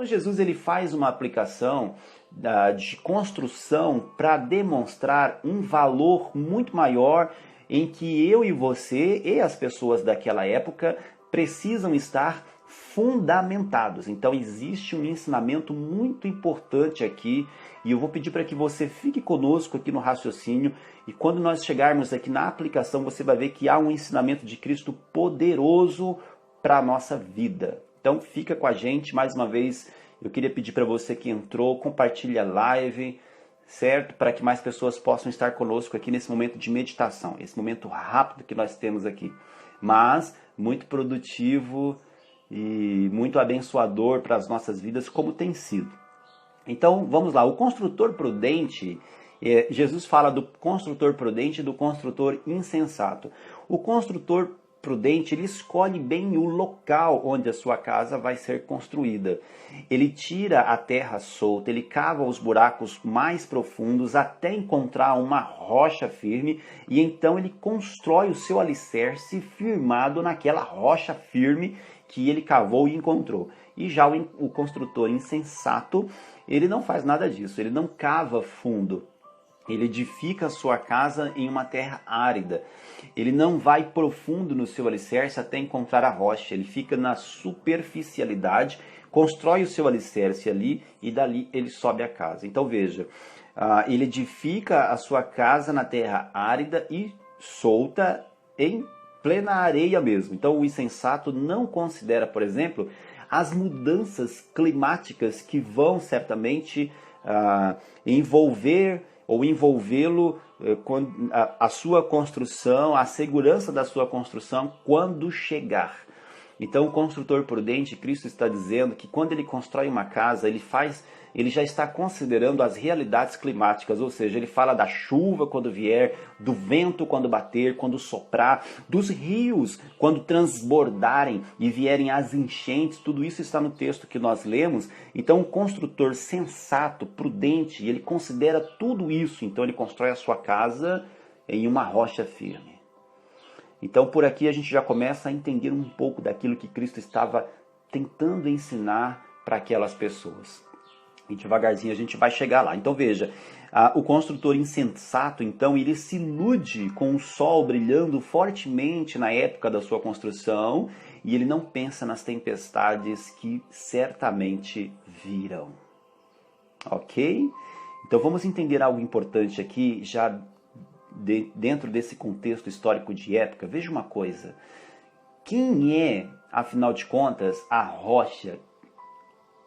Então Jesus ele faz uma aplicação de construção para demonstrar um valor muito maior em que eu e você e as pessoas daquela época precisam estar fundamentados. Então existe um ensinamento muito importante aqui e eu vou pedir para que você fique conosco aqui no raciocínio e quando nós chegarmos aqui na aplicação você vai ver que há um ensinamento de Cristo poderoso para a nossa vida. Então fica com a gente, mais uma vez eu queria pedir para você que entrou, compartilhe a live, certo? Para que mais pessoas possam estar conosco aqui nesse momento de meditação, esse momento rápido que nós temos aqui, mas muito produtivo e muito abençoador para as nossas vidas, como tem sido. Então, vamos lá. O construtor prudente, Jesus fala do construtor prudente e do construtor insensato. O construtor prudente, ele escolhe bem o local onde a sua casa vai ser construída. Ele tira a terra solta, ele cava os buracos mais profundos até encontrar uma rocha firme e então ele constrói o seu alicerce firmado naquela rocha firme que ele cavou e encontrou. E já o construtor insensato, ele não faz nada disso, ele não cava fundo. Ele edifica a sua casa em uma terra árida. Ele não vai profundo no seu alicerce até encontrar a rocha. Ele fica na superficialidade, constrói o seu alicerce ali e dali ele sobe a casa. Então veja, ele edifica a sua casa na terra árida e solta em plena areia mesmo. Então o insensato não considera, por exemplo, as mudanças climáticas que vão certamente envolver ou envolvê-lo a sua construção, a segurança da sua construção quando chegar. Então o construtor prudente, Cristo está dizendo que quando ele constrói uma casa, ele já está considerando as realidades climáticas, ou seja, ele fala da chuva quando vier, do vento quando bater, quando soprar, dos rios quando transbordarem e vierem as enchentes, tudo isso está no texto que nós lemos. Então o construtor sensato, prudente, ele considera tudo isso, então ele constrói a sua casa em uma rocha firme. Então por aqui a gente já começa a entender um pouco daquilo que Cristo estava tentando ensinar para aquelas pessoas. E devagarzinho a gente vai chegar lá. Então veja, o construtor insensato, então, ele se ilude com o sol brilhando fortemente na época da sua construção e ele não pensa nas tempestades que certamente virão. Ok? Então vamos entender algo importante aqui, já dentro desse contexto histórico de época. Veja uma coisa, quem é, afinal de contas, a rocha?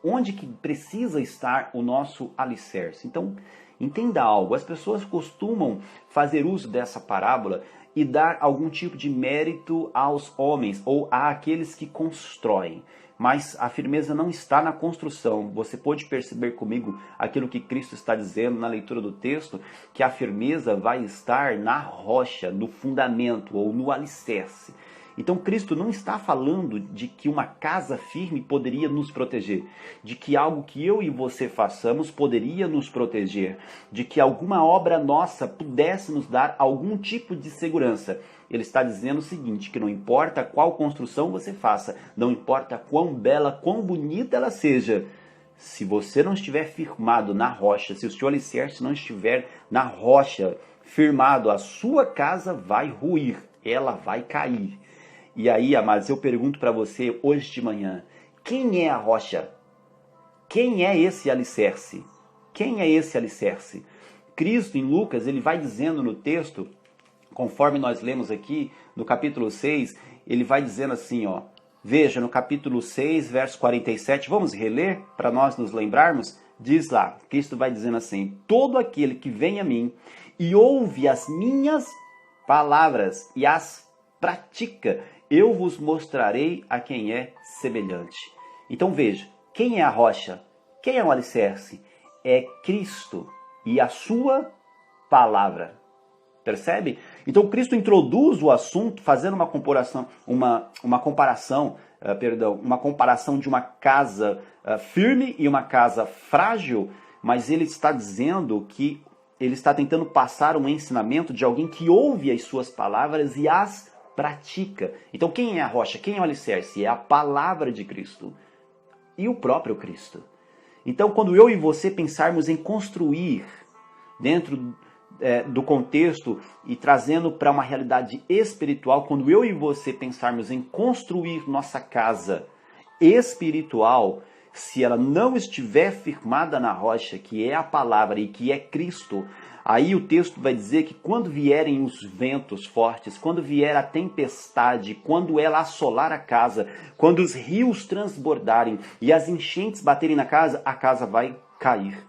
Onde que precisa estar o nosso alicerce? Então, entenda algo. As pessoas costumam fazer uso dessa parábola e dar algum tipo de mérito aos homens ou àqueles que constroem. Mas a firmeza não está na construção. Você pode perceber comigo aquilo que Cristo está dizendo na leitura do texto, que a firmeza vai estar na rocha, no fundamento ou no alicerce. Então Cristo não está falando de que uma casa firme poderia nos proteger, de que algo que eu e você façamos poderia nos proteger, de que alguma obra nossa pudesse nos dar algum tipo de segurança. Ele está dizendo o seguinte, que não importa qual construção você faça, não importa quão bela, quão bonita ela seja, se você não estiver firmado na rocha, se o seu alicerce não estiver na rocha firmado, a sua casa vai ruir, ela vai cair. E aí, amados, eu pergunto para você hoje de manhã, quem é a rocha? Quem é esse alicerce? Quem é esse alicerce? Cristo, em Lucas, ele vai dizendo no texto, conforme nós lemos aqui, no capítulo 6, ele vai dizendo assim, ó, veja, no capítulo 6, verso 47, vamos reler para nós nos lembrarmos? Diz lá, Cristo vai dizendo assim, todo aquele que vem a mim e ouve as minhas palavras e as pratica, eu vos mostrarei a quem é semelhante. Então veja, quem é a rocha? Quem é o alicerce? É Cristo e a sua palavra. Percebe? Então Cristo introduz o assunto fazendo uma comparação de uma casa firme e uma casa frágil, mas ele está dizendo que ele está tentando passar um ensinamento de alguém que ouve as suas palavras e as pratica. Então quem é a rocha? Quem é o alicerce? É a palavra de Cristo. e o próprio Cristo. Então, quando eu e você pensarmos em construir dentro do contexto e trazendo para uma realidade espiritual, quando eu e você pensarmos em construir nossa casa espiritual, se ela não estiver firmada na rocha, que é a palavra e que é Cristo, aí o texto vai dizer que quando vierem os ventos fortes, quando vier a tempestade, quando ela assolar a casa, quando os rios transbordarem e as enchentes baterem na casa, a casa vai cair.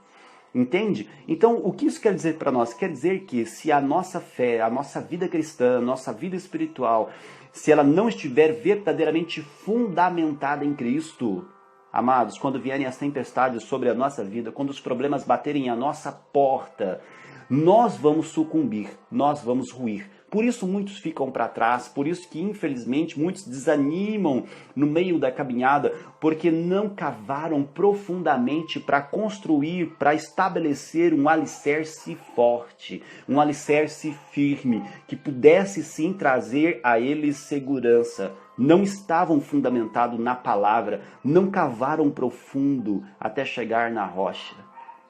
Entende? Então, o que isso quer dizer para nós? Quer dizer que se a nossa fé, a nossa vida cristã, a nossa vida espiritual, se ela não estiver verdadeiramente fundamentada em Cristo, amados, quando vierem as tempestades sobre a nossa vida, quando os problemas baterem à nossa porta, nós vamos sucumbir, nós vamos ruir. Por isso muitos ficam para trás, por isso que infelizmente muitos desanimam no meio da caminhada, porque não cavaram profundamente para construir, para estabelecer um alicerce forte, um alicerce firme, que pudesse sim trazer a eles segurança. Não estavam fundamentados na palavra, não cavaram profundo até chegar na rocha.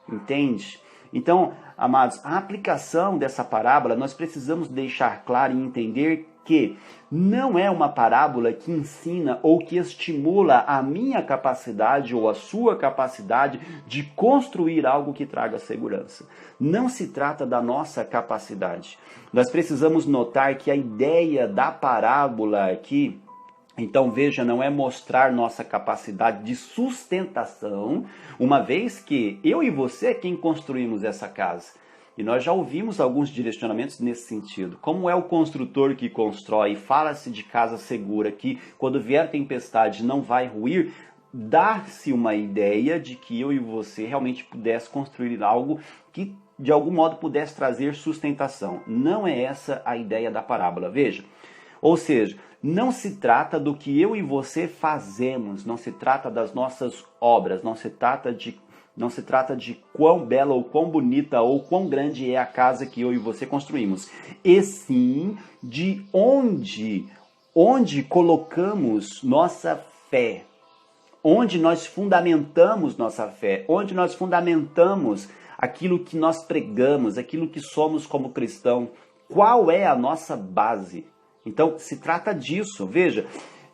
Entende? Então, amados, a aplicação dessa parábola, nós precisamos deixar claro e entender que não é uma parábola que ensina ou que estimula a minha capacidade ou a sua capacidade de construir algo que traga segurança. Não se trata da nossa capacidade. Nós precisamos notar que a ideia da parábola aqui, então veja, não é mostrar nossa capacidade de sustentação, uma vez que eu e você é quem construímos essa casa. E nós já ouvimos alguns direcionamentos nesse sentido. Como é o construtor que constrói, fala-se de casa segura, que quando vier tempestade não vai ruir, dá-se uma ideia de que eu e você realmente pudesse construir algo que de algum modo pudesse trazer sustentação. Não é essa a ideia da parábola, veja. Ou seja, não se trata do que eu e você fazemos, não se trata das nossas obras, não se trata de quão bela ou quão bonita ou quão grande é a casa que eu e você construímos, e sim de onde colocamos nossa fé, onde nós fundamentamos nossa fé, onde nós fundamentamos aquilo que nós pregamos, aquilo que somos como cristão, qual é a nossa base. Então, se trata disso, veja.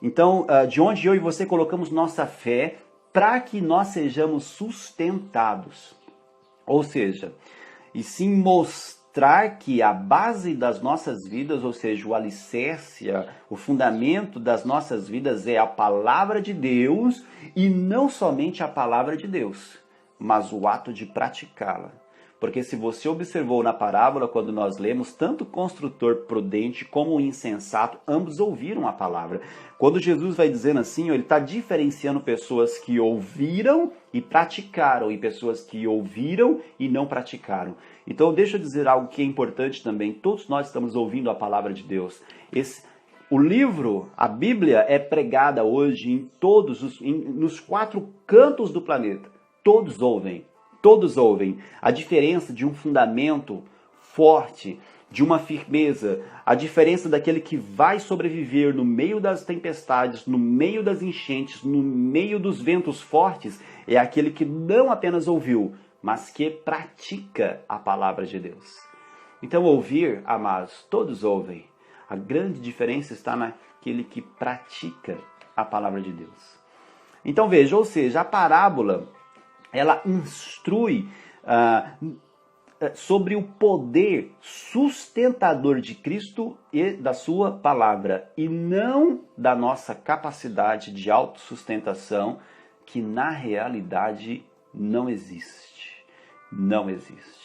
Então, de onde eu e você colocamos nossa fé para que nós sejamos sustentados. Ou seja, e sim mostrar que a base das nossas vidas, ou seja, o alicerce, o fundamento das nossas vidas é a palavra de Deus e não somente a palavra de Deus, mas o ato de praticá-la. Porque se você observou na parábola, quando nós lemos, tanto o construtor prudente como o insensato, ambos ouviram a palavra. Quando Jesus vai dizendo assim, ele está diferenciando pessoas que ouviram e praticaram, e pessoas que ouviram e não praticaram. Então deixa eu dizer algo que é importante também. Todos nós estamos ouvindo a palavra de Deus. O livro, a Bíblia, é pregada hoje nos 4 cantos do planeta. Todos ouvem. Todos ouvem. A diferença de um fundamento forte, de uma firmeza, a diferença daquele que vai sobreviver no meio das tempestades, no meio das enchentes, no meio dos ventos fortes, é aquele que não apenas ouviu, mas que pratica a palavra de Deus. Então, ouvir, amados, todos ouvem. A grande diferença está naquele que pratica a palavra de Deus. Então, veja, ou seja, a parábola, ela instrui sobre o poder sustentador de Cristo e da sua palavra, e não da nossa capacidade de autossustentação, que na realidade não existe. Não existe.